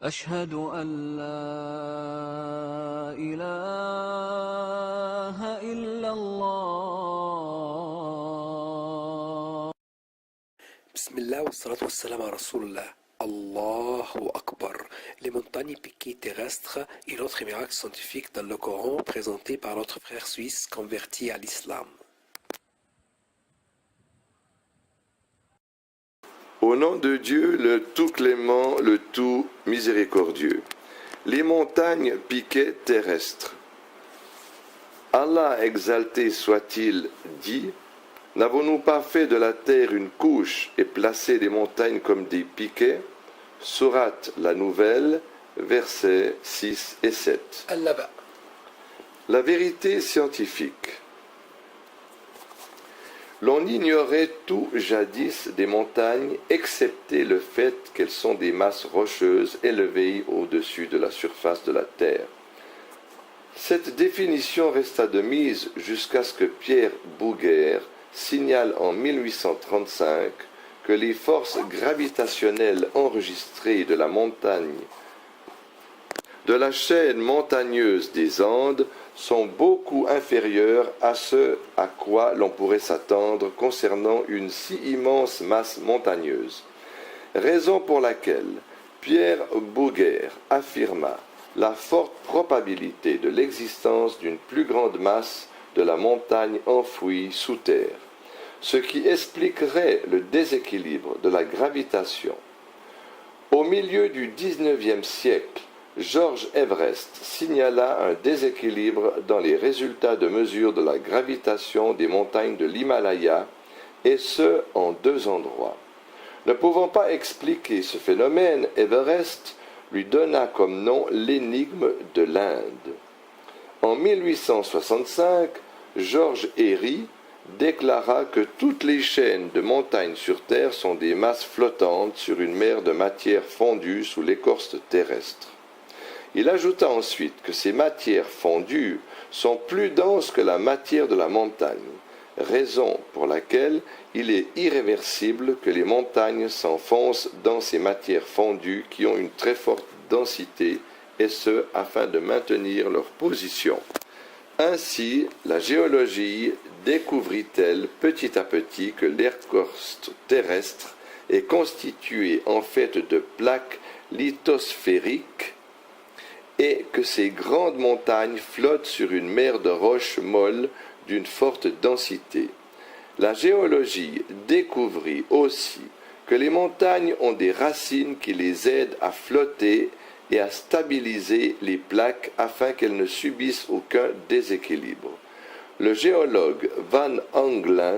أشهد أن لا إله إلا الله. Bismillah wa salatu wassalam à Rasulullah. Allahu Akbar. Les montagnes piquées terrestres et autres miracles scientifiques dans le Coran présentés par notre frère suisse converti à l'islam. Au nom de Dieu, le tout clément, le tout miséricordieux. Les montagnes piquées terrestres. Allah exalté soit-il dit: n'avons-nous pas fait de la terre une couche et placé les montagnes comme des piquets? Sourate la Nouvelle, versets 6 et 7. Al-Naba. La vérité scientifique. L'on ignorait tout jadis des montagnes, excepté le fait qu'elles sont des masses rocheuses élevées au-dessus de la surface de la terre. Cette définition resta de mise jusqu'à ce que Pierre Bouguer signale en 1835 que les forces gravitationnelles enregistrées de la montagne, de la chaîne montagneuse des Andes, sont beaucoup inférieures à ce à quoi l'on pourrait s'attendre concernant une si immense masse montagneuse. Raison pour laquelle Pierre Bouguer affirma la forte probabilité de l'existence d'une plus grande masse de la montagne enfouie sous terre, ce qui expliquerait le déséquilibre de la gravitation. Au milieu du XIXe siècle, George Everest signala un déséquilibre dans les résultats de mesure de la gravitation des montagnes de l'Himalaya, et ce en deux endroits. Ne pouvant pas expliquer ce phénomène, Everest lui donna comme nom l'énigme de l'Inde. En 1865, George Airy déclara que toutes les chaînes de montagnes sur Terre sont des masses flottantes sur une mer de matière fondue sous l'écorce terrestre. Il ajouta ensuite que ces matières fondues sont plus denses que la matière de la montagne, raison pour laquelle il est irréversible que les montagnes s'enfoncent dans ces matières fondues qui ont une très forte densité, et ce afin de maintenir leur position. Ainsi, la géologie découvrit-elle petit à petit que l'écorce terrestre est constituée en fait de plaques lithosphériques et que ces grandes montagnes flottent sur une mer de roches molles d'une forte densité. La géologie découvrit aussi que les montagnes ont des racines qui les aident à flotter et à stabiliser les plaques afin qu'elles ne subissent aucun déséquilibre. Le géologue Van Anglin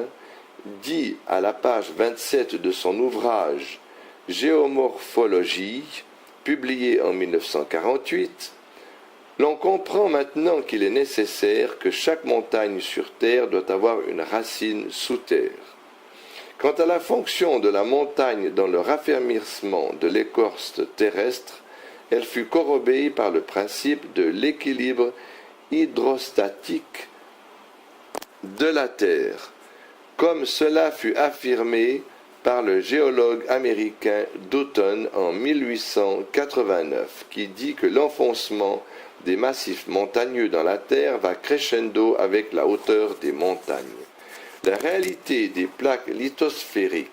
dit à la page 27 de son ouvrage Géomorphologie, publié en 1948, l'on comprend maintenant qu'il est nécessaire que chaque montagne sur Terre doit avoir une racine sous terre. Quant à la fonction de la montagne dans le raffermissement de l'écorce terrestre, elle fut corroborée par le principe de l'équilibre hydrostatique de la Terre, comme cela fut affirmé par le géologue américain Doughton en 1889, qui dit que l'enfoncement des massifs montagneux dans la Terre va crescendo avec la hauteur des montagnes. La réalité des plaques lithosphériques,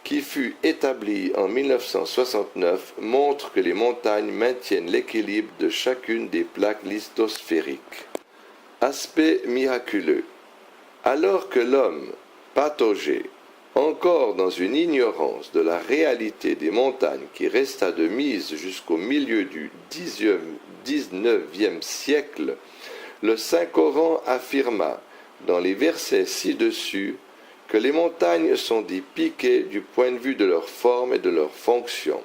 qui fut établie en 1969, montre que les montagnes maintiennent l'équilibre de chacune des plaques lithosphériques. Aspect miraculeux. Alors que l'homme pataugé, encore dans une ignorance de la réalité des montagnes qui resta de mise jusqu'au milieu du XIXe siècle, le Saint-Coran affirma, dans les versets ci-dessus, que les montagnes sont des piquets du point de vue de leur forme et de leur fonction.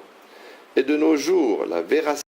Et de nos jours, la véracité